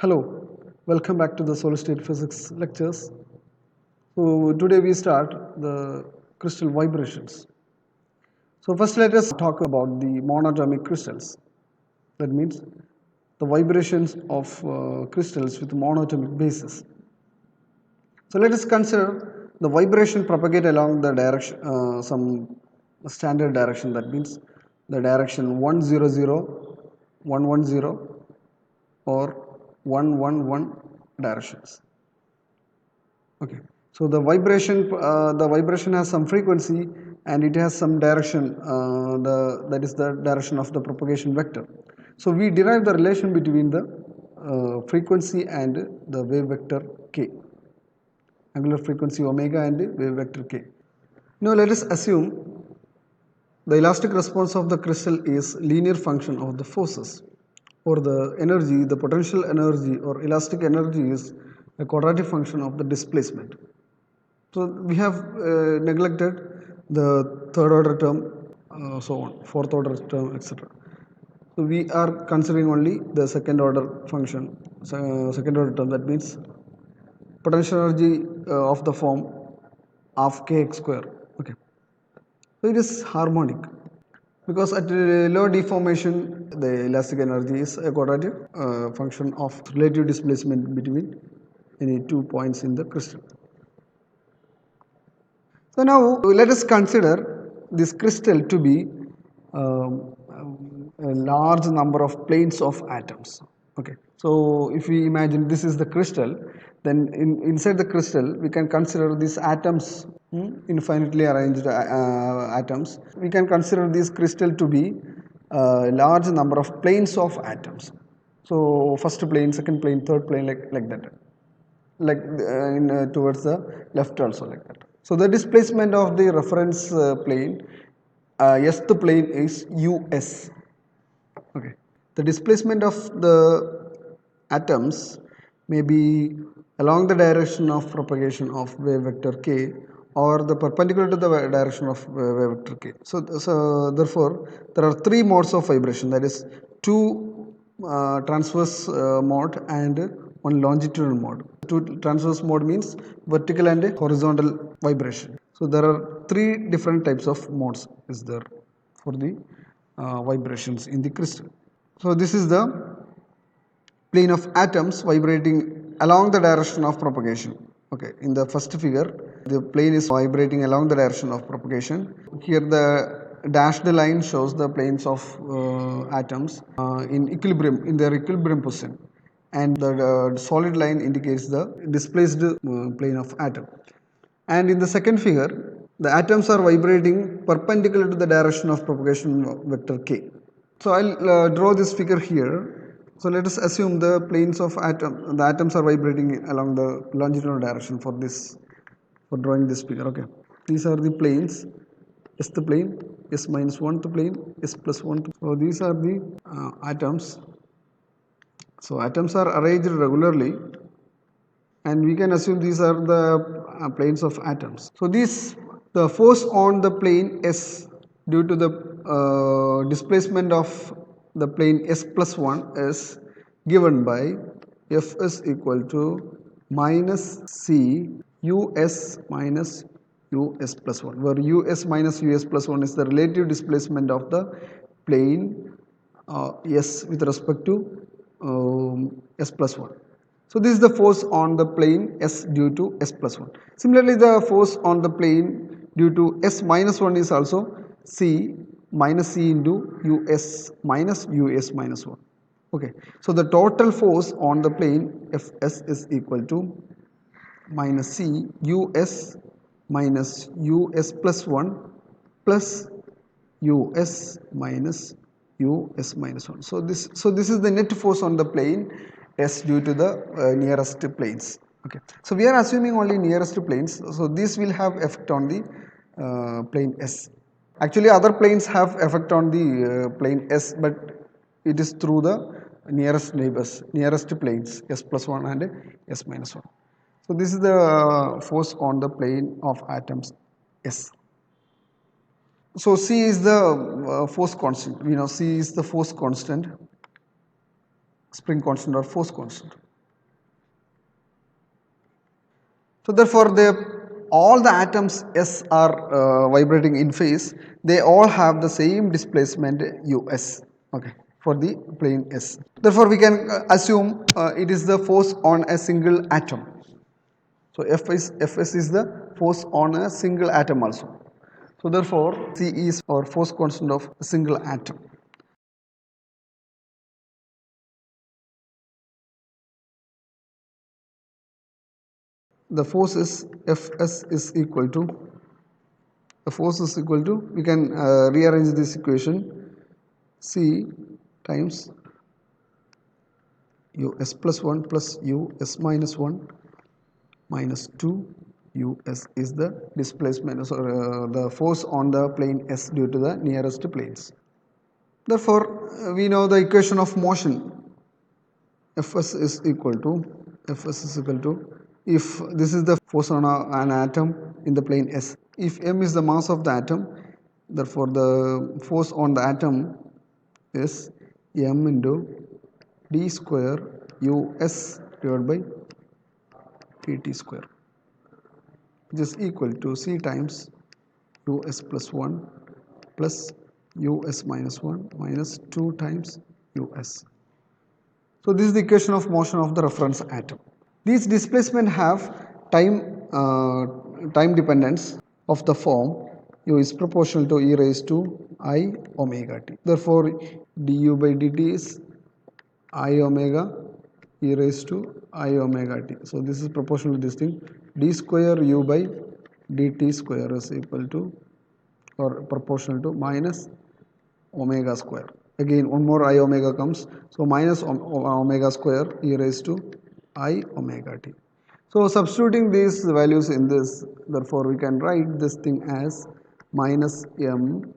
Hello, welcome back to the solid state physics lectures. So today we start the crystal vibrations. So first let us talk about the monatomic crystals. That means the vibrations of crystals with monatomic basis. So let us consider the vibration propagate along the direction, some standard direction. That means the direction 100, 110 or 111 directions. Okay, so the vibration has some frequency and it has some direction. That is the direction of the propagation vector. So we derive the relation between the frequency and the wave vector k, angular frequency omega and the wave vector k. Now let us assume the elastic response of the crystal is linear function of the forces, or the energy, the potential energy or elastic energy is a quadratic function of the displacement. So we have neglected the third order term, so on, fourth order term, etc. So we are considering only the second order function, second order term. That means potential energy of the form of kx square. Okay, so it is harmonic because at low deformation, the elastic energy is a quadratic function of relative displacement between any 2 points in the crystal. So now let us consider this crystal to be a large number of planes of atoms. Okay, so if we imagine this is the crystal, then inside the crystal we can consider these atoms, infinitely arranged atoms. We can consider this crystal to be a large number of planes of atoms. So first plane, second plane, third plane, like that, like towards the left also, like that. So the displacement of the reference plane, nth plane is us. Okay, the displacement of the atoms may be along the direction of propagation of wave vector k or the perpendicular to the direction of wave vector k. So therefore there are three modes of vibration, that is two transverse mode and one longitudinal mode. Two transverse mode means vertical and horizontal vibration. So there are three different types of modes is there for the vibrations in the crystal. So this is the plane of atoms vibrating along the direction of propagation. Okay, in the first figure, the plane is vibrating along the direction of propagation. Here the dashed line shows the planes of atoms in equilibrium, in their equilibrium position, and the solid line indicates the displaced plane of atom. And in the second figure, the atoms are vibrating perpendicular to the direction of propagation vector k. So I'll draw this figure here. So let us assume the planes of the atoms are vibrating along the longitudinal direction for this, for drawing this figure. Okay, these are the planes. S the plane, S minus 1 the plane, S plus 1. So these are the atoms. So atoms are arranged regularly, and we can assume these are the planes of atoms. So the force on the plane S due to the displacement of the plane S plus 1 is given by F is equal to minus C US minus US plus 1, where US minus US plus 1 is the relative displacement of the plane S with respect to S plus 1. So this is the force on the plane S due to S plus 1. Similarly, the force on the plane due to S minus 1 is also C minus C into US minus US minus 1. Okay, so the total force on the plane Fs is equal to minus C US minus US plus 1 plus US minus US minus 1. So this is the net force on the plane S due to the nearest planes. Okay, so we are assuming only nearest planes, so this will have effect on the plane S. Actually other planes have effect on the plane S, but it is through the nearest neighbors, nearest planes S plus 1 and S minus 1. So this is the force on the plane of atoms S. So C is the force constant. We know C is the force constant, spring constant or force constant. So therefore, all the atoms S are vibrating in phase. They all have the same displacement us. Okay, for the plane S. Therefore, we can assume it is the force on a single atom. So Fs is the force on a single atom also. So therefore, C is our force constant of a single atom. The force is Fs is equal to, we can rearrange this equation, C times us plus 1 plus us minus 1 minus 2 us is the displacement, so the force on the plane S due to the nearest planes. Therefore, we know the equation of motion. Fs is equal to, if this is the force on an atom in the plane S, if m is the mass of the atom, therefore the force on the atom is m into d square us divided by dt square, which is equal to C times us plus 1 plus us minus 1 minus 2 times us. So this is the equation of motion of the reference atom. These displacement have time dependence of the form u is proportional to e raised to I omega t. Therefore, du by dt is I omega e raised to I omega t. So this is proportional to this thing. D square u by dt square is equal to, or proportional to, minus omega square. Again, one more I omega comes. So minus omega square e raised to I omega t. So substituting these values in this, therefore we can write this thing as minus m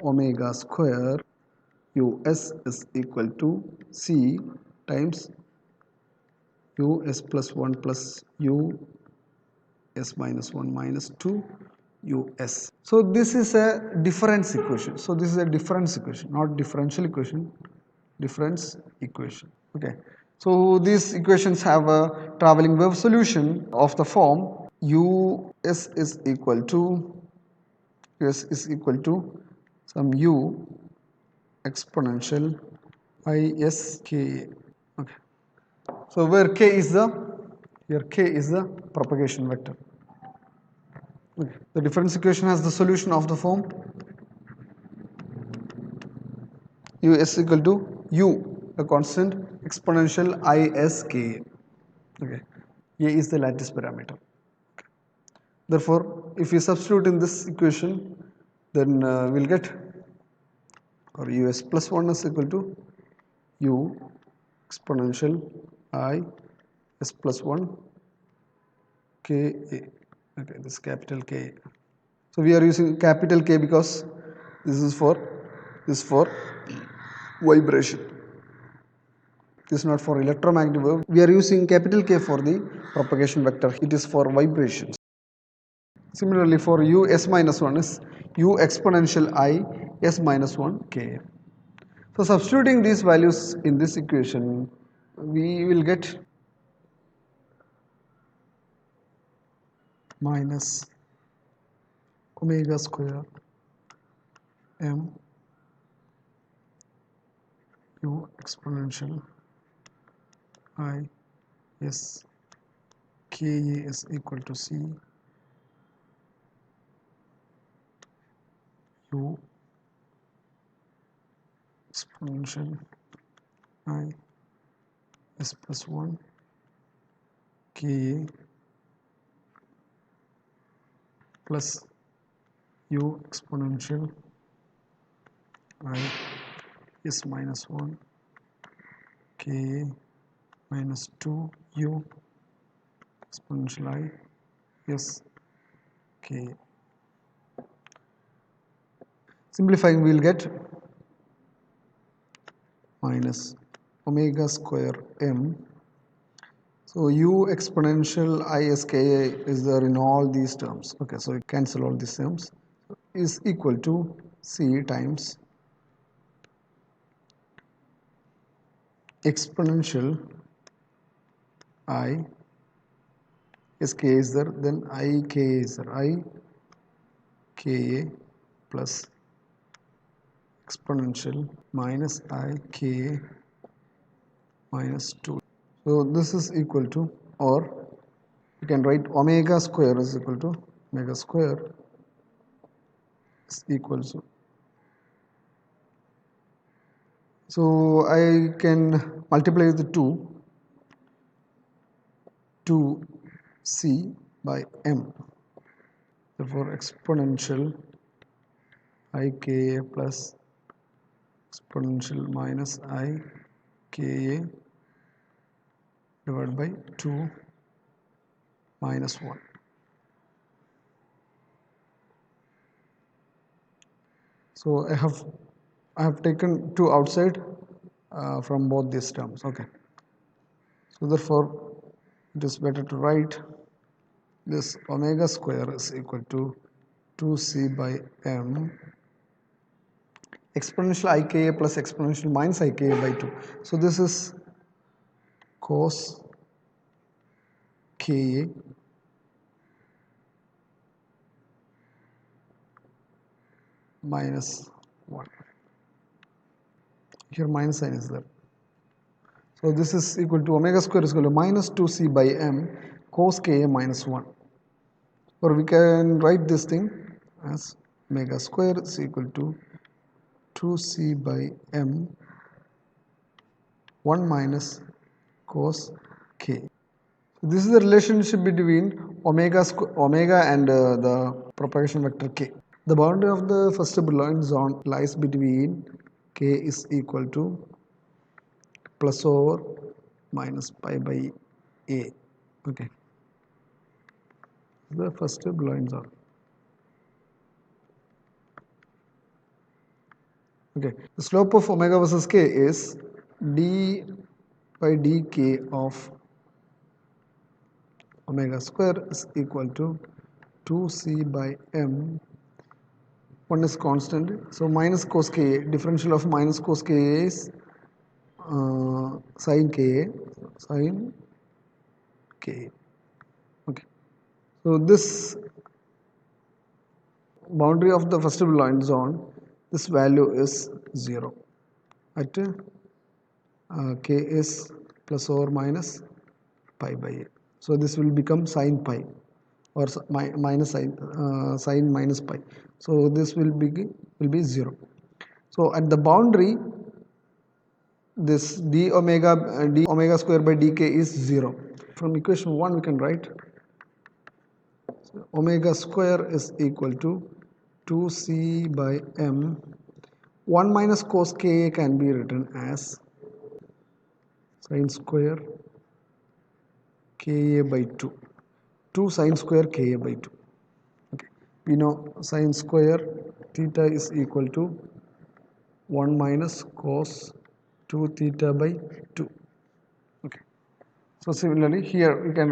omega square us is equal to C times us plus 1 plus us minus 1 minus 2 us. So this is a difference equation. So this is a difference equation, not differential equation, difference equation. Okay. So these equations have a travelling wave solution of the form us is equal to some u exponential isk. Okay. So where k is the propagation vector. Okay. The difference equation has the solution of the form us equal to u, a constant, exponential isk. Okay. A is the lattice parameter. Okay. Therefore, if we substitute in this equation, then we'll get, or us plus 1 is equal to u exponential I s plus 1 Ka. Okay, this capital K. So we are using capital K because this is for vibration. This is not for electromagnetic wave. We are using capital K for the propagation vector. It is for vibrations. Similarly, for u s minus 1 is u exponential I s minus 1 K. So substituting these values in this equation, we will get minus omega square m u exponential I s Ka is equal to C u exponential I s plus 1 Ka plus u exponential I s minus 1 Ka minus 2 u exponential I s Ka. Simplifying, we will get minus omega square m. So u exponential iska is there in all these terms. Okay, so you cancel all these terms, is equal to C times exponential I Yes, Ka is there, then I Ka is there. I Ka plus exponential minus I Ka minus 2. So this is equal to, or you can write omega square is equal to, omega square is equal to, so I can multiply the 2c by m. Therefore exponential I Ka plus exponential minus I Ka divided by 2 minus 1. So I have taken 2 outside from both these terms. Okay. So therefore it is better to write this omega square is equal to 2c by m exponential Ika plus exponential minus Ika by 2. So this is cos Ka minus 1. Here minus sign is there. So this is equal to omega square is equal to minus 2c by m cos Ka minus 1. Or we can write this thing as omega square is equal to 2c by m 1 minus cos K. So this is the relationship between omega and the propagation vector k. The boundary of the first Brillouin zone lies between k is equal to plus over minus pi by a. Okay, the first Brillouin zone. Okay, the slope of omega versus k is d by dk of omega square is equal to 2c by m. One is constant, so minus cos ka, differential of minus cos ka is sin ka, sin ka. Okay, so this boundary of the first Brillouin zone, this value is 0 at k is plus or minus pi by a. So this will become sin pi or minus sin minus pi. So this will be 0. So at the boundary, this d omega square by dk is 0. From equation 1 we can write omega square is equal to 2c by m. 1 minus cos ka can be written as sin square ka by 2. 2 sin square ka by 2. Okay. We know sin square theta is equal to 1 minus cos 2 theta by 2. Okay. So similarly here we can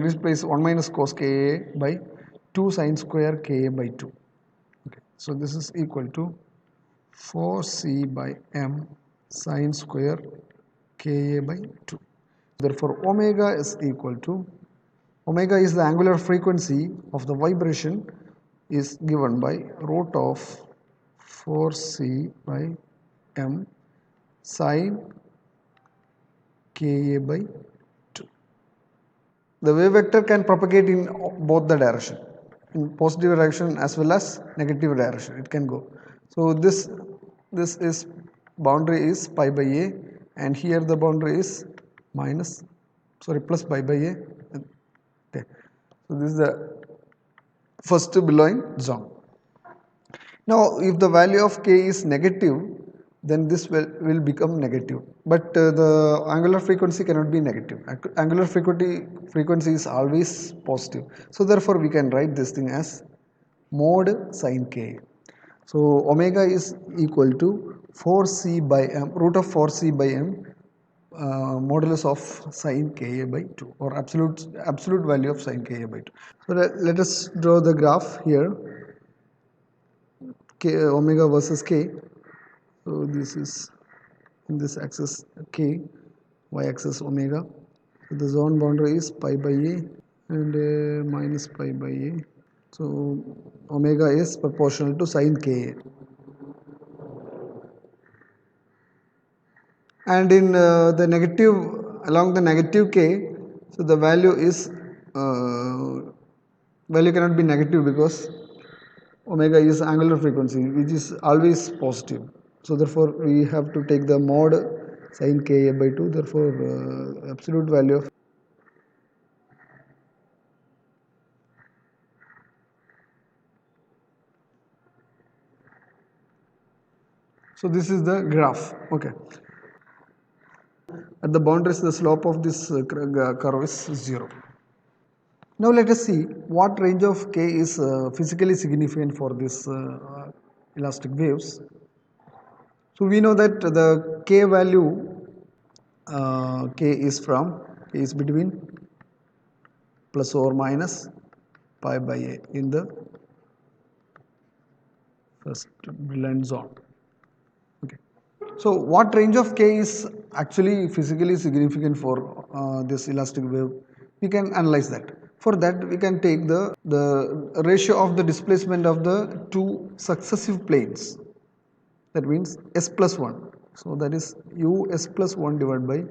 replace 1 minus cos ka by 2 sin square ka by 2. Okay. So this is equal to 4c by m sin square ka by 2. Therefore omega is equal to, omega is the angular frequency of the vibration is given by root of 4c by m sin ka by 2. The wave vector can propagate in both the direction, in positive direction as well as negative direction it can go. So this is boundary is pi by a, and here the boundary is plus pi by a. Okay. So this is the first Brillouin zone. Now if the value of k is negative, then this will become negative, but the angular frequency cannot be negative. Angular frequency is always positive, so therefore we can write this thing as mod sin k. So omega is equal to 4c by m, root of 4c by m modulus of sin ka by 2, or absolute value of sin ka by 2. So let us draw the graph here, k omega versus k. So this is in this axis k, y axis omega. So the zone boundary is pi by a and minus pi by a. So omega is proportional to sine ka. And in the negative, along the negative k, so the value is value cannot be negative because omega is angular frequency which is always positive. So therefore we have to take the mod sine ka by 2. Therefore absolute value of so this is the graph. Okay, at the boundaries the slope of this curve is 0. Now let us see what range of k is physically significant for this elastic waves. So we know that the k value k is between plus or minus pi by a in the first Brillouin zone. Okay. So what range of k is actually physically significant for this elastic wave? We can analyze that. For that we can take the ratio of the displacement of the two successive planes. That means s plus 1. So that is us plus 1 divided by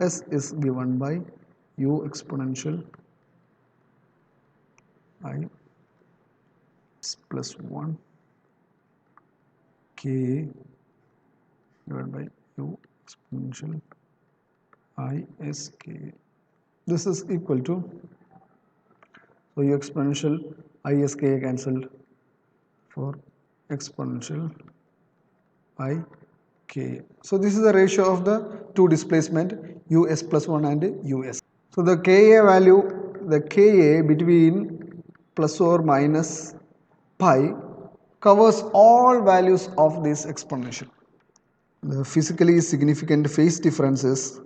us is given by u exponential I plus 1 k divided by u exponential I s k. This is equal to, so u exponential I s k cancelled for exponential I k. So this is the ratio of the two displacement us plus 1 and us. So the ka value, the ka between plus or minus pi covers all values of this exponential. The physically significant phase differences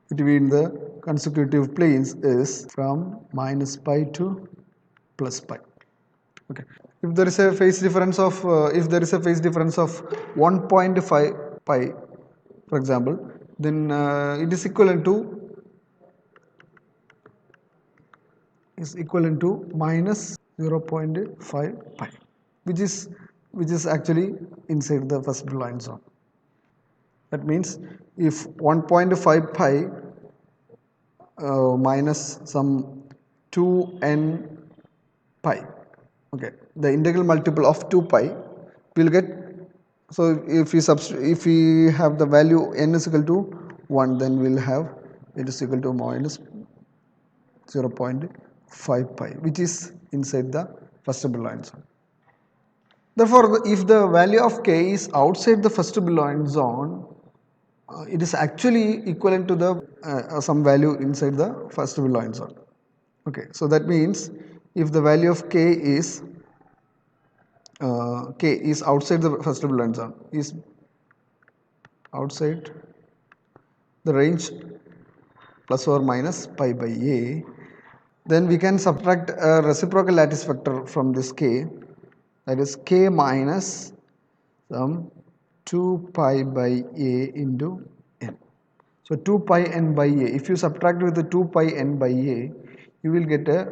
between the consecutive planes is from minus pi to plus pi. Okay. If there is a phase difference of 1.5 pi, for example, then it is equivalent to minus 0.5 pi, which is actually inside the first Brillouin zone. That means if 1.5 pi minus some 2n pi, okay, the integral multiple of 2 pi will get, so if we have the value n is equal to 1, then we'll have it is equal to minus 0.5 pi, which is inside the first Brillouin zone. Therefore if the value of k is outside the first Brillouin zone, it is actually equivalent to the some value inside the first Brillouin zone. Okay, so that means if the value of k is outside the first Brillouin zone, is outside the range plus or minus pi by a, then we can subtract a reciprocal lattice vector from this k, that is k minus some 2 pi by a into n. So 2 pi n by a, if you subtract with the 2 pi n by a, you will get a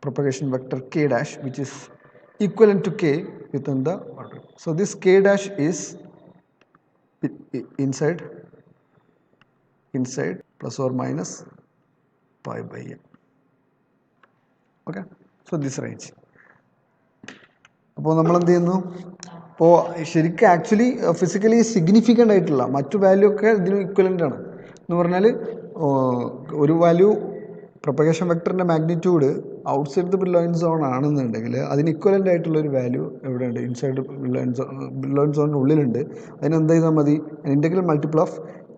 propagation vector k dash, which is equivalent to k within the order. So this k dash is inside plus or minus pi by a. Okay, so this range. അപ്പോൾ നമ്മൾ എന്ത് ചെയ്യുന്നു, അപ്പോൾ ശരിക്കും actually physically significant ആയിട്ടുള്ള മറ്റു value ഒക്കെ ഇതിന് ഇക്വലൻ്റ് ആണ് എന്ന് പറഞ്ഞാൽ ഒരു വാല്യൂ പ്രൊപ്പഗേഷൻ വെക്ടറിൻ്റെ magnitude outside the Brillouin zone ആണെന്നുണ്ടെങ്കിൽ അതിന് ഇക്വലൻ്റ് ആയിട്ടുള്ള ഒരു വാല്യൂ എവിടെയുണ്ട്, ഇൻസൈഡ് Brillouin സോണിൻ്റെ ഉള്ളിലുണ്ട്. അതിനെന്ത് ചെയ്താൽ മതി, integral multiple of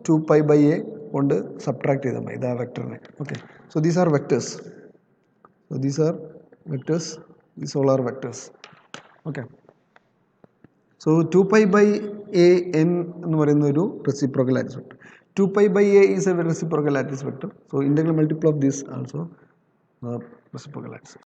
2 pi by a കൊണ്ട് സബ്ട്രാക്ട് ചെയ്താൽ മതി ഇത് ആ വെക്ടറിനെ. Okay, so these are vectors. So these are vectors, these all are vectors. Okay, so 2 pi by a n എന്ന് പറയുന്ന ഒരു reciprocal lattice vector. 2 pi by a is a reciprocal lattice vector. So integral multiple of this also reciprocal lattice.